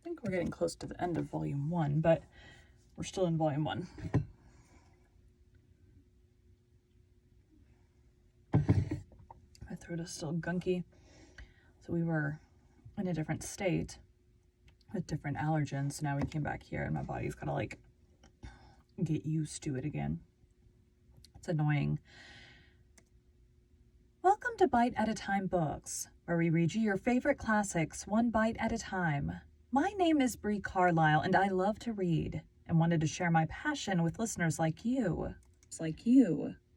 think we're getting close to the end of volume 1, but we're still in volume 1. My throat is still gunky. So we were in a different state with different allergens. Now we came back here and my body's gotta like get used to it again. It's annoying. Welcome to Bite at a Time Books, where we read you your favorite classics one bite at a time. My name is Brie Carlisle, and I love to read and wanted to share my passion with listeners like you.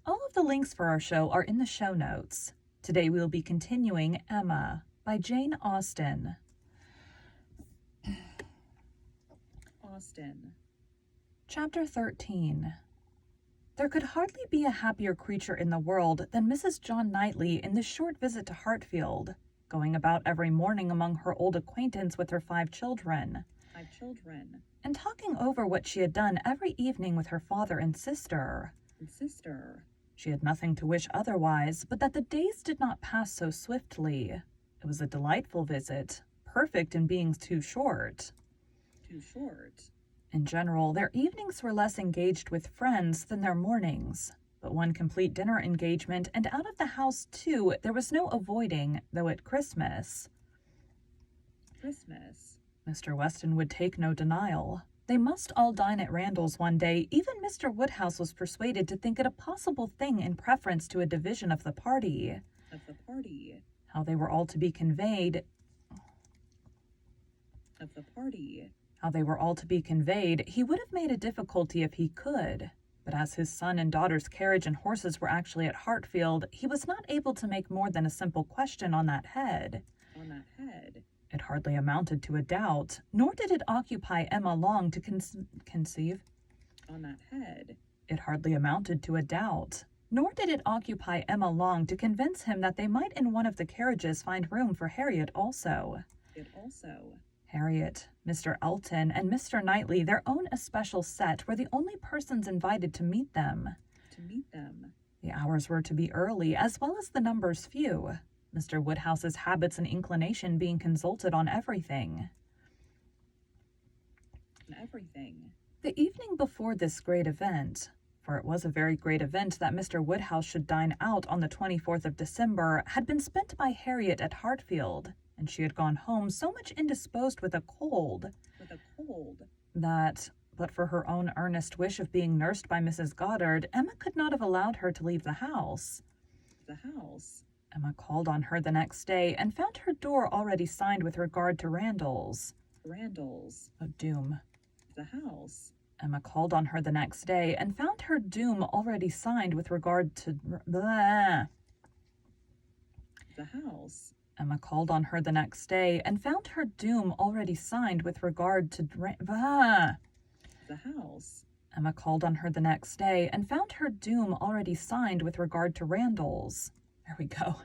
All of the links for our show are in the show notes. Today we will be continuing Emma by Jane Austen. Chapter 13. There could hardly be a happier creature in the world than Mrs. John Knightley in this short visit to Hartfield, going about every morning among her old acquaintance with her 5 children, and talking over what she had done every evening with her father and sister. She had nothing to wish otherwise, but that the days did not pass so swiftly. It was a delightful visit, perfect in being too short. In general, their evenings were less engaged with friends than their mornings, but one complete dinner engagement, and out of the house, too, there was no avoiding, though at Christmas. Mr. Weston would take no denial. They must all dine at Randall's one day. Even Mr. Woodhouse was persuaded to think it a possible thing in preference to a division of the party. How they were all to be conveyed, he would have made a difficulty if he could. But as his son and daughter's carriage and horses were actually at Hartfield, he was not able to make more than a simple question on that head. It hardly amounted to a doubt, nor did it occupy Emma long to conceive. It hardly amounted to a doubt, nor did it occupy Emma long to convince him that they might in one of the carriages find room for Harriet also. Harriet, Mr. Elton, and Mr. Knightley, their own especial set, were the only persons invited to meet them. The hours were to be early, as well as the numbers few, Mr. Woodhouse's habits and inclination being consulted on everything. The evening before this great event, for it was a very great event that Mr. Woodhouse should dine out on the 24th of December, had been spent by Harriet at Hartfield, and she had gone home so much indisposed with a cold that, but for her own earnest wish of being nursed by Mrs. Goddard, Emma could not have allowed her to leave the house. Emma called on her the next day and found her door already signed with regard to Randall's. Oh, doom. Emma called on her the next day and found her doom already signed with regard to Emma called on her the next day and found her doom already signed with regard to Emma called on her the next day and found her doom already signed with regard to Randall's. There we go.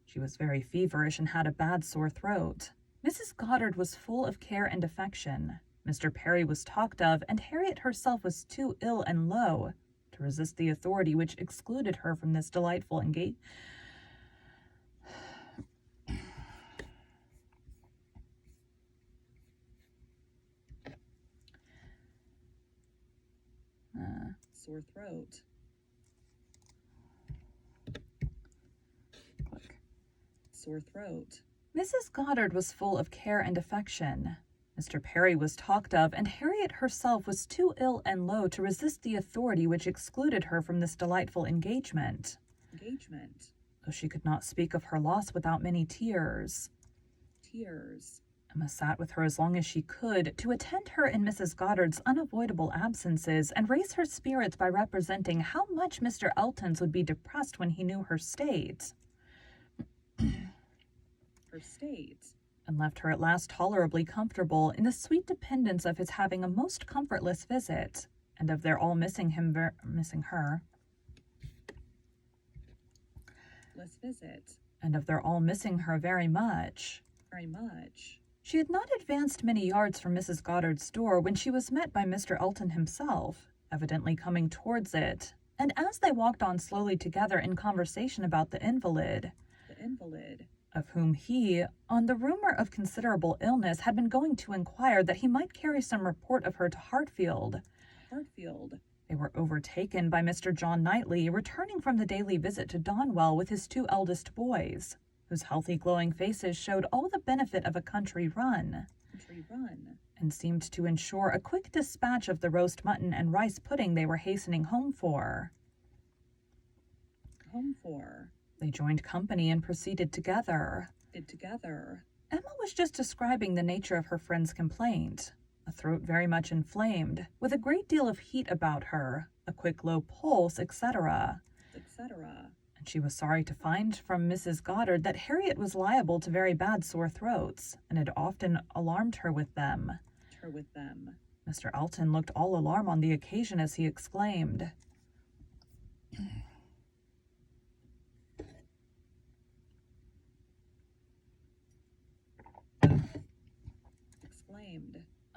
She was very feverish and had a bad sore throat. Mrs. Goddard was full of care and affection. Mr. Perry was talked of, and Harriet herself was too ill and low to resist the authority which excluded her from this delightful engagement. Sore throat. Mrs. Goddard was full of care and affection. Mr. Perry was talked of, and Harriet herself was too ill and low to resist the authority which excluded her from this delightful engagement. Though she could not speak of her loss without many tears. Emma sat with her as long as she could, to attend her in Mrs. Goddard's unavoidable absences, and raise her spirits by representing how much Mr. Elton's would be depressed when he knew her state. And left her at last tolerably comfortable in the sweet dependence of his having a most comfortless visit, and of their all missing her very much. She had not advanced many yards from Mrs. Goddard's door when she was met by Mr. Elton himself, evidently coming towards it, and as they walked on slowly together in conversation about the invalid, of whom he, on the rumor of considerable illness, had been going to inquire that he might carry some report of her to Hartfield. They were overtaken by Mr. John Knightley, returning from the daily visit to Donwell with his 2 eldest boys, whose healthy glowing faces showed all the benefit of a country run, and seemed to ensure a quick dispatch of the roast mutton and rice pudding they were hastening home for. They joined company and proceeded together. Emma was just describing the nature of her friend's complaint. A throat very much inflamed, with a great deal of heat about her, a quick low pulse, etc. And she was sorry to find from Mrs. Goddard that Harriet was liable to very bad sore throats, and had often alarmed her with them. Mr. Elton looked all alarm on the occasion as he exclaimed,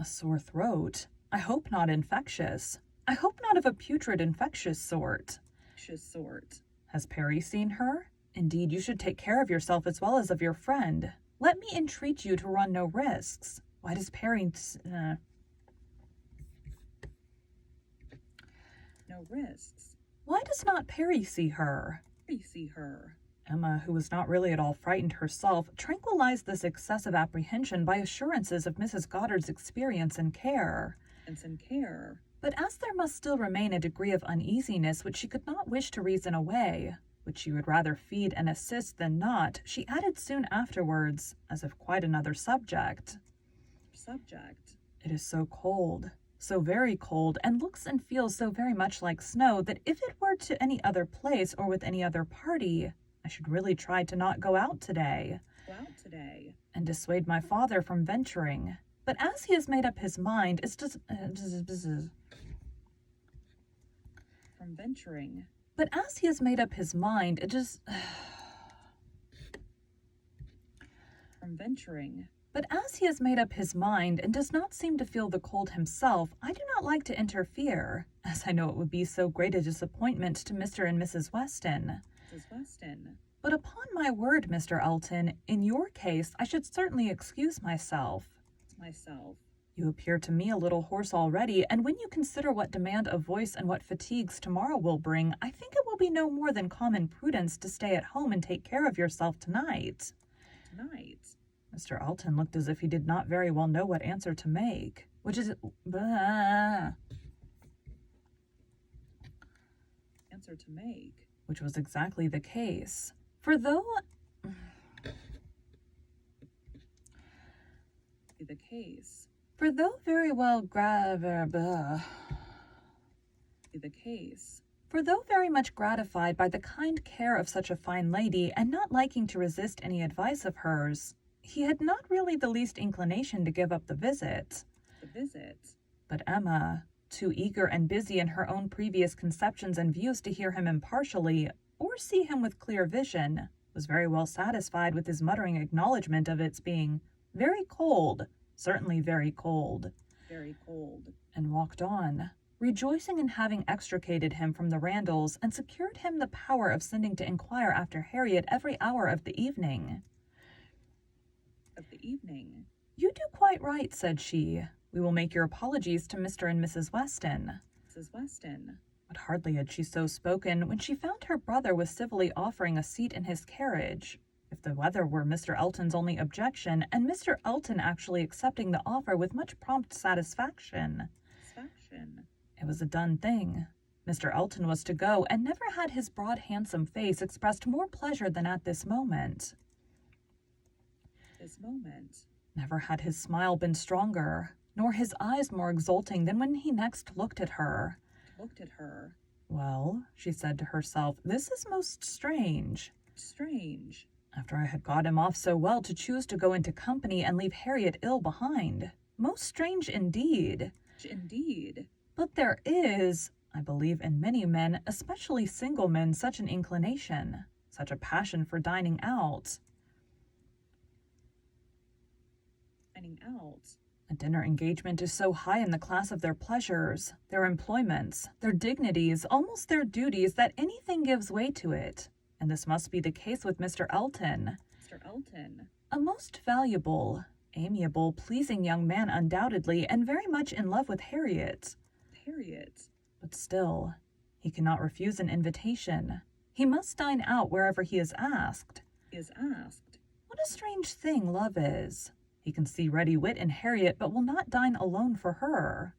"A sore throat? I hope not infectious. I hope not of a putrid infectious sort. Has Perry seen her? Indeed, you should take care of yourself as well as of your friend. Let me entreat you to run no risks. Why does Perry... Why does not Perry see her?" Emma, who was not really at all frightened herself, tranquilized this excessive apprehension by assurances of Mrs. Goddard's experience and care. But as there must still remain a degree of uneasiness which she could not wish to reason away, which she would rather feed and assist than not, she added soon afterwards, as if quite another subject, "It is so cold, so very cold, and looks and feels so very much like snow, that if it were to any other place or with any other party, I should really try to not go out today, and dissuade my father from venturing. But as he has made up his mind, But as he has made up his mind, it is... But as he has made up his mind and does not seem to feel the cold himself, I do not like to interfere, as I know it would be so great a disappointment to Mr. and Mrs. Weston. But upon my word, Mr. Elton, in your case I should certainly excuse myself. You appear to me a little hoarse already, and when you consider what demand of voice and what fatigues tomorrow will bring, I think it will be no more than common prudence to stay at home and take care of yourself tonight." Mr. Elton looked as if he did not very well know what answer to make, which was exactly the case. For though very much gratified by the kind care of such a fine lady, and not liking to resist any advice of hers, he had not really the least inclination to give up the visit. But Emma, too eager and busy in her own previous conceptions and views to hear him impartially, or see him with clear vision, was very well satisfied with his muttering acknowledgment of its being very cold, certainly very cold, and walked on, rejoicing in having extricated him from the Randalls and secured him the power of sending to inquire after Harriet every hour of the evening. "You do quite right," said she. "We will make your apologies to Mr. and Mrs. Weston." But hardly had she so spoken when she found her brother was civilly offering a seat in his carriage, if the weather were Mr. Elton's only objection, and Mr. Elton actually accepting the offer with much prompt satisfaction. It was a done thing. Mr. Elton was to go, and never had his broad handsome face expressed more pleasure than at this moment. Never had his smile been stronger, nor his eyes more exulting than when he next looked at her. "Well," she said to herself, "this is most strange. After I had got him off so well, to choose to go into company and leave Harriet ill behind. Most strange indeed. But there is, I believe, in many men, especially single men, such an inclination, such a passion for dining out. A dinner engagement is so high in the class of their pleasures, their employments, their dignities, almost their duties, that anything gives way to it. And this must be the case with Mr. Elton. Elton. A most valuable, amiable, pleasing young man undoubtedly, and very much in love with Harriet. Harriet. But still, he cannot refuse an invitation. He must dine out wherever he is asked. What a strange thing love is. He can see ready wit in Harriet, but will not dine alone for her.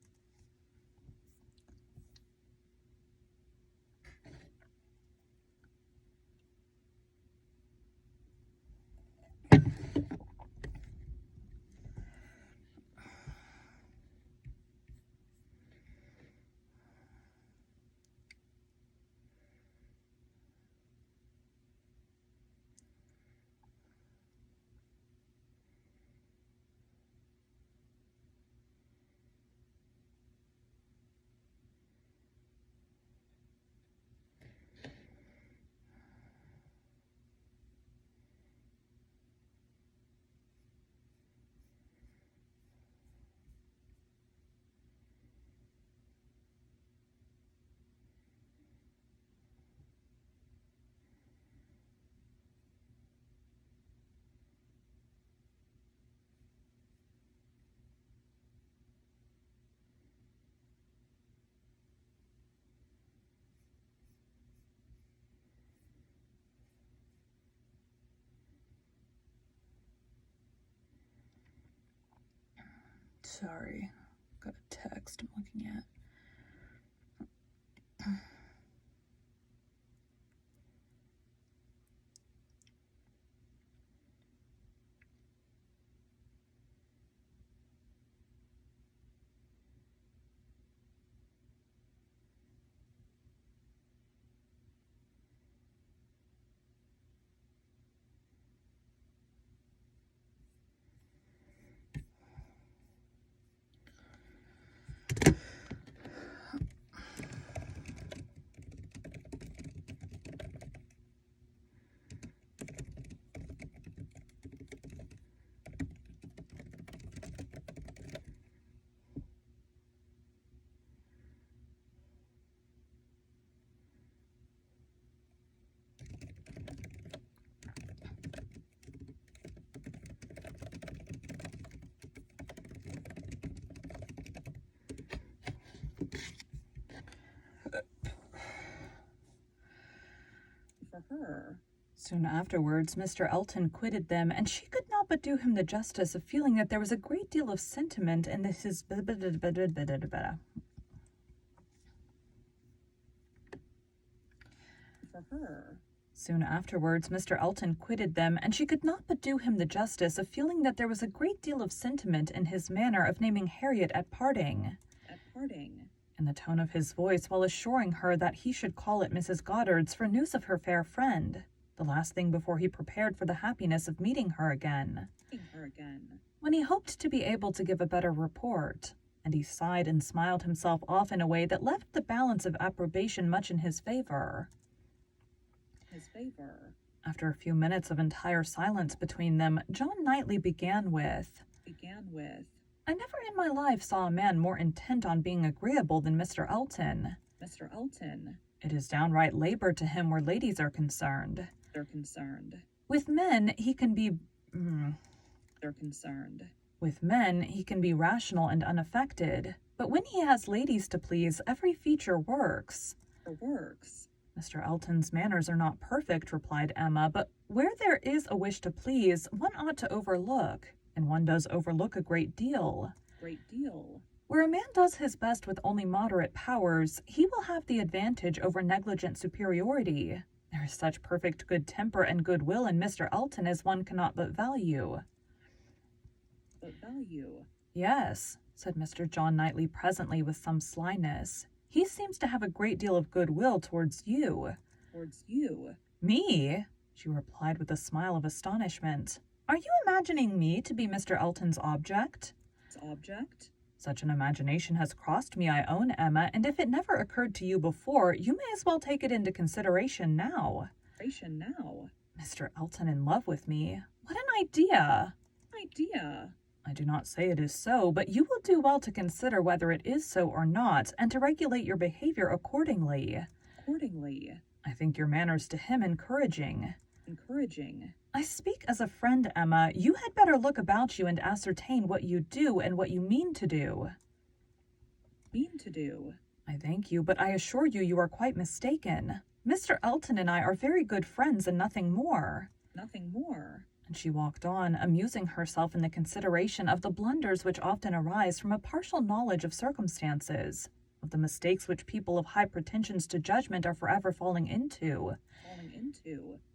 Sorry, got a text I'm looking at. For her. Soon afterwards, Mr. Elton quitted them, and she could not but do him the justice of feeling that there was a great deal of sentiment in his For her. Soon afterwards, Mr. Elton quitted them, and she could not but do him the justice of feeling that there was a great deal of sentiment in his manner of naming Harriet at parting. In the tone of his voice, while assuring her that he should call at Mrs. Goddard's for news of her fair friend, the last thing before he prepared for the happiness of meeting her again, when he hoped to be able to give a better report, and he sighed and smiled himself off in a way that left the balance of approbation much in his favor. After a few minutes of entire silence between them, John Knightley began with, I never in my life saw a man more intent on being agreeable than Mr. Elton. It is downright labor to him where ladies are concerned. With men, he can be... With men, he can be rational and unaffected, but when he has ladies to please, every feature works. Mr. Elton's manners are not perfect, replied Emma, but where there is a wish to please, one ought to overlook, and one does overlook a great deal. Where a man does his best with only moderate powers, he will have the advantage over negligent superiority. There is such perfect good temper and goodwill in Mr. Elton as one cannot but value. Yes, said Mr. John Knightley presently with some slyness. He seems to have a great deal of goodwill towards you. Me? She replied with a smile of astonishment. Are you imagining me to be Mr. Elton's object? Such an imagination has crossed me, I own, Emma, and if it never occurred to you before, you may as well take it into consideration now. Mr. Elton in love with me? What an idea! I do not say it is so, but you will do well to consider whether it is so or not, and to regulate your behavior accordingly. I think your manners to him encouraging. Encouraging. I speak as a friend, Emma. You had better look about you and ascertain what you do and what you mean to do. Mean to do. I thank you, but I assure you you are quite mistaken. Mr. Elton and I are very good friends and nothing more. Nothing more. And she walked on, amusing herself in the consideration of the blunders which often arise from a partial knowledge of circumstances, of the mistakes which people of high pretensions to judgment are forever falling into,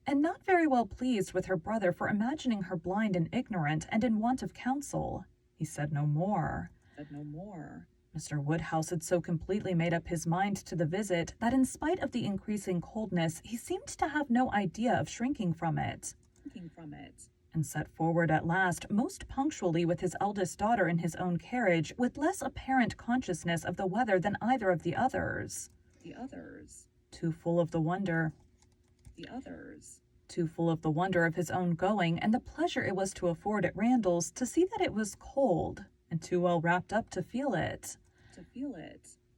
and not very well pleased with her brother for imagining her blind and ignorant and in want of counsel. He said no more. Mr. Woodhouse had so completely made up his mind to the visit that in spite of the increasing coldness, he seemed to have no idea of shrinking from it, and set forward at last most punctually with his eldest daughter in his own carriage, with less apparent consciousness of the weather than either of the others. Too full of the wonder of his own going and the pleasure it was to afford at Randalls to see that it was cold, and too well wrapped up to feel it.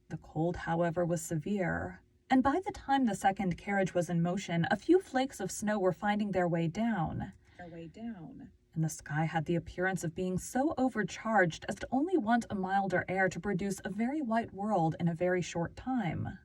The cold, however, was severe, and by the time the second carriage was in motion, a few flakes of snow were finding their way down, and the sky had the appearance of being so overcharged as to only want a milder air to produce a very white world in a very short time.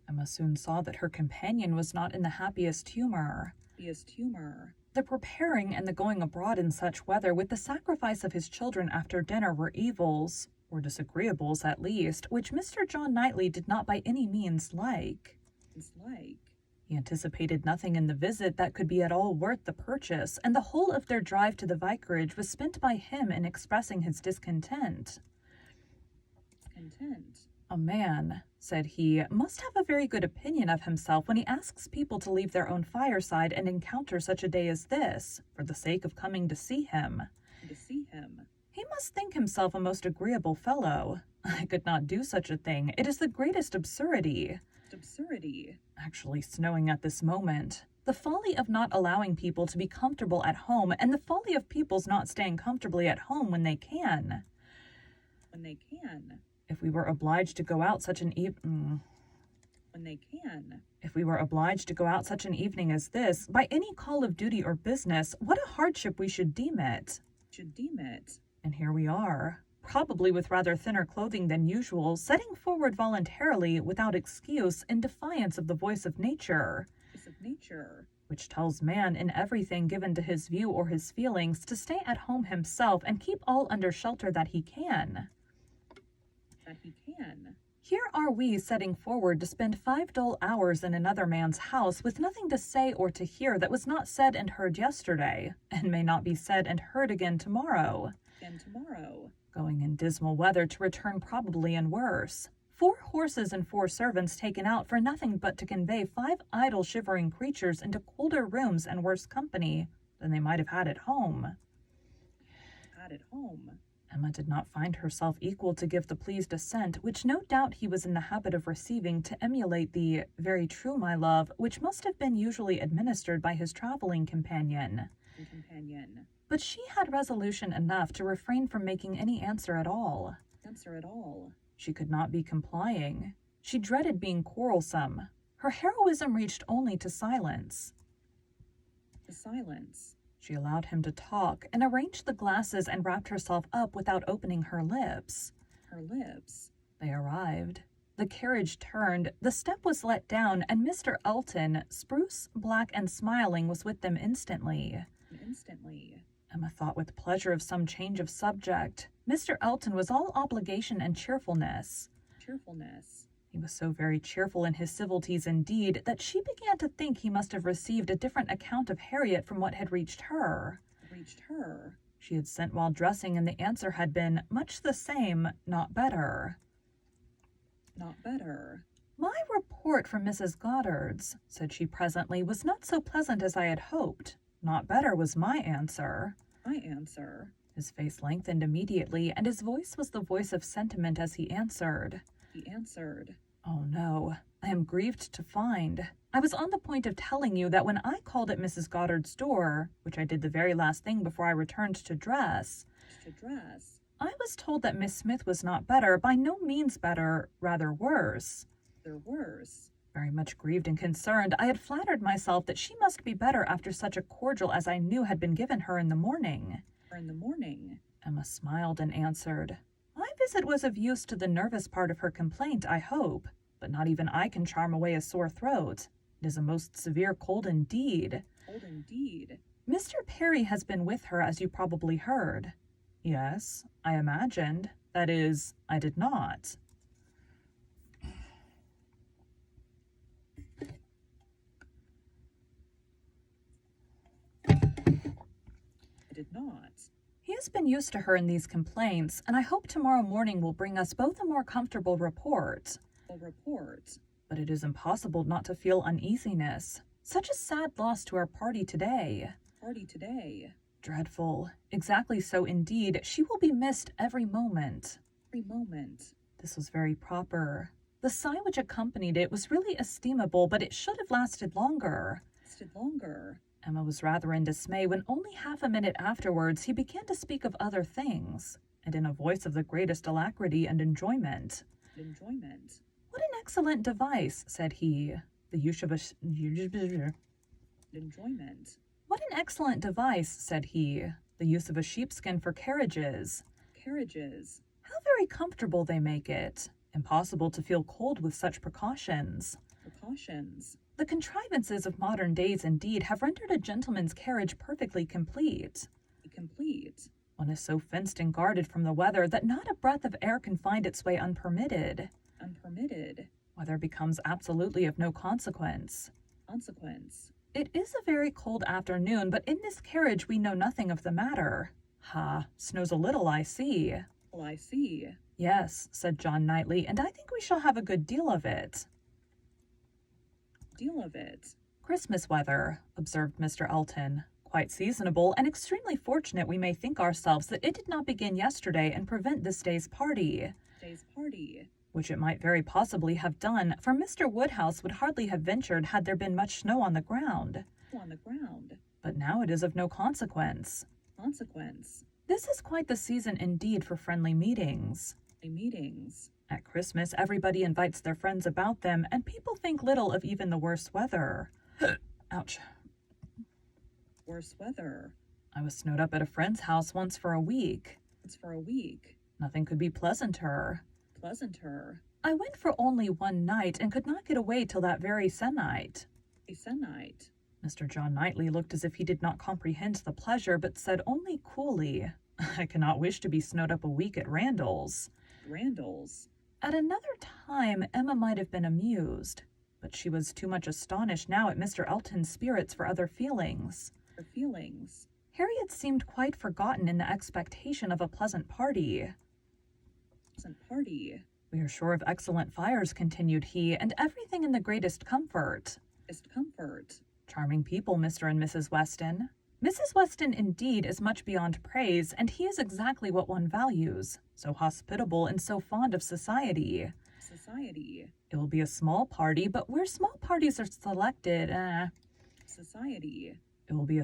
Emma soon saw that her companion was not in the happiest humor. The preparing and the going abroad in such weather with the sacrifice of his children after dinner were evils, or disagreeables at least, which Mr. John Knightley did not by any means like. He anticipated nothing in the visit that could be at all worth the purchase, and the whole of their drive to the vicarage was spent by him in expressing his discontent. A man, said he, must have a very good opinion of himself when he asks people to leave their own fireside and encounter such a day as this, for the sake of coming to see him. He must think himself a most agreeable fellow. I could not do such a thing. It is the greatest absurdity. Actually snowing at this moment. The folly of not allowing people to be comfortable at home, and the folly of people's not staying comfortably at home when they can. If we were obliged to go out such an evening as this, by any call of duty or business, what a hardship we should deem it. And here we are, probably with rather thinner clothing than usual, setting forward voluntarily, without excuse, in defiance of the voice of nature, which tells man in everything given to his view or his feelings to stay at home himself and keep all under shelter that he can. Here are we setting forward to spend 5 dull hours in another man's house with nothing to say or to hear that was not said and heard yesterday, and may not be said and heard again tomorrow. Going in dismal weather to return probably in worse. 4 horses and 4 servants taken out for nothing but to convey 5 idle shivering creatures into colder rooms and worse company than they might have had at home. Emma did not find herself equal to give the pleased assent, which no doubt he was in the habit of receiving, to emulate the "very true, my love," which must have been usually administered by his travelling companion. But she had resolution enough to refrain from making any answer at all. She could not be complying. She dreaded being quarrelsome. Her heroism reached only to silence. She allowed him to talk, and arranged the glasses and wrapped herself up without opening her lips. They arrived. The carriage turned, the step was let down, and Mr. Elton, spruce, black, and smiling, was with them instantly. Emma thought with pleasure of some change of subject. Mr. Elton was all obligation and cheerfulness. He was so very cheerful in his civilities indeed that she began to think he must have received a different account of Harriet from what had reached her. reached her. She had sent while dressing, and the answer had been much the same, not better. Not better. My report from Mrs. Goddard's, said she presently, was not so pleasant as I had hoped. Not better was my answer. My answer. His face lengthened immediately, and his voice was the voice of sentiment as he answered. He answered. Oh no, I am grieved to find. I was on the point of telling you that when I called at Mrs. Goddard's door, which I did the very last thing before I returned to dress, I was told that Miss Smith was not better, by no means better, rather worse. They're worse. Very much grieved and concerned, I had flattered myself that she must be better after such a cordial as I knew had been given her in the morning. Emma smiled and answered, My visit was of use to the nervous part of her complaint, I hope, but not even I can charm away a sore throat. It is a most severe cold indeed. Cold indeed. Mr. Perry has been with her, as you probably heard. Yes, I imagined. That is, I did not. He has been used to her in these complaints, and I hope tomorrow morning will bring us both a more comfortable report. But it is impossible not to feel uneasiness. Such a sad loss to our party today. Dreadful. Exactly so indeed. She will be missed every moment. This was very proper. The sigh which accompanied it was really estimable, but it should have lasted longer. Emma was rather in dismay when only half a minute afterwards he began to speak of other things, and in a voice of the greatest alacrity and enjoyment. What an excellent device, said he. The use of a... What an excellent device, said he. The use of a sheepskin for carriages. How very comfortable they make it. Impossible to feel cold with such precautions. The contrivances of modern days, indeed, have rendered a gentleman's carriage perfectly complete. One is so fenced and guarded from the weather that not a breath of air can find its way unpermitted. Weather becomes absolutely of no consequence. It is a very cold afternoon, but in this carriage we know nothing of the matter. Ha, snows a little, I see. Yes, said John Knightley, and I think we shall have a good deal of it. Christmas weather, observed Mr. Elton. Quite seasonable, and extremely fortunate we may think ourselves that it did not begin yesterday and prevent this day's party. Which it might very possibly have done, for Mr. Woodhouse would hardly have ventured had there been much snow on the ground. But now it is of no consequence. This is quite the season indeed for friendly meetings. At Christmas, everybody invites their friends about them, and people think little of even the worst weather. Ouch. I was snowed up at a friend's house once for a week. Nothing could be pleasanter. I went for only one night and could not get away till that very se'nnight. Mr. John Knightley looked as if he did not comprehend the pleasure, but said only coolly, I cannot wish to be snowed up a week at Randall's. At another time, Emma might have been amused, but she was too much astonished now at Mr. Elton's spirits for other feelings. Harriet seemed quite forgotten in the expectation of a pleasant party. We are sure of excellent fires, continued he, and everything in the greatest comfort. Charming people, Mr. and Mrs. Weston. Mrs. Weston, indeed, is much beyond praise, and he is exactly what one values, so hospitable and so fond of society. It will be a small party, but where small parties are selected, It will be a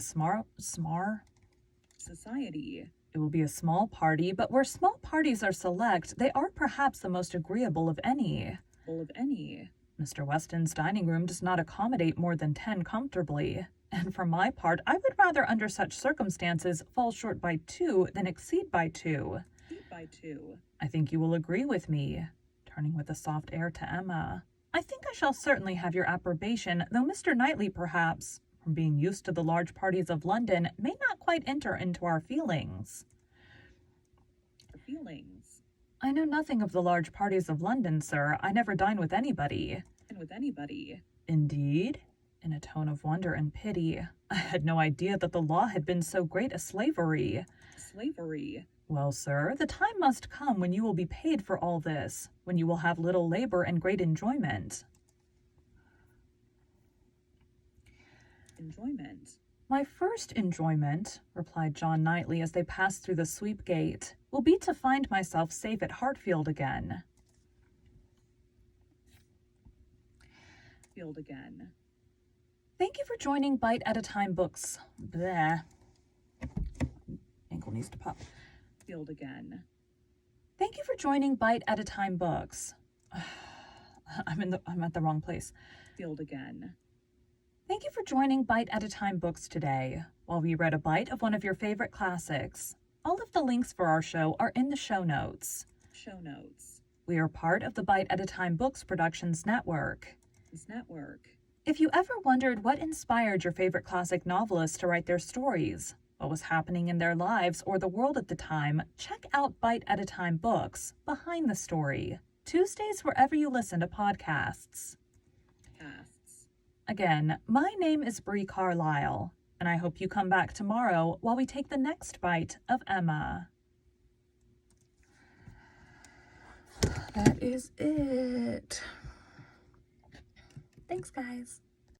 It will be a small party, but where small parties are select, they are perhaps the most agreeable of any. Mr. Weston's dining room does not accommodate more than 10 comfortably, and for my part, I would rather under such circumstances fall short by 2 than exceed by 2. I think you will agree with me, turning with a soft air to Emma. I think I shall certainly have your approbation, though Mr. Knightley, perhaps, from being used to the large parties of London, may not quite enter into our feelings. I know nothing of the large parties of London, sir. I never dine with anybody. Indeed? in a tone of wonder and pity. I had no idea that the law had been so great a slavery. Slavery. Well, sir, the time must come when you will be paid for all this, when you will have little labor and great enjoyment. Enjoyment. My first enjoyment, replied John Knightley as they passed through the sweep gate, will be to find myself safe at Hartfield again. Field again. Thank you for joining Bite at a Time Books. Bleh. Ankle needs to pop. Field again. Thank you for joining Bite at a Time Books. I'm at the wrong place. Field again. Thank you for joining Bite at a Time Books today, while we read a bite of one of your favorite classics. All of the links for our show are in the show notes. Show notes. We are part of the Bite at a Time Books Productions Network. This network. If you ever wondered what inspired your favorite classic novelists to write their stories, what was happening in their lives or the world at the time, check out Bite at a Time Books, Behind the Story, Tuesdays wherever you listen to podcasts. Again, my name is Bree Carlisle, and I hope you come back tomorrow while we take the next bite of Emma. That is it. Thanks, guys.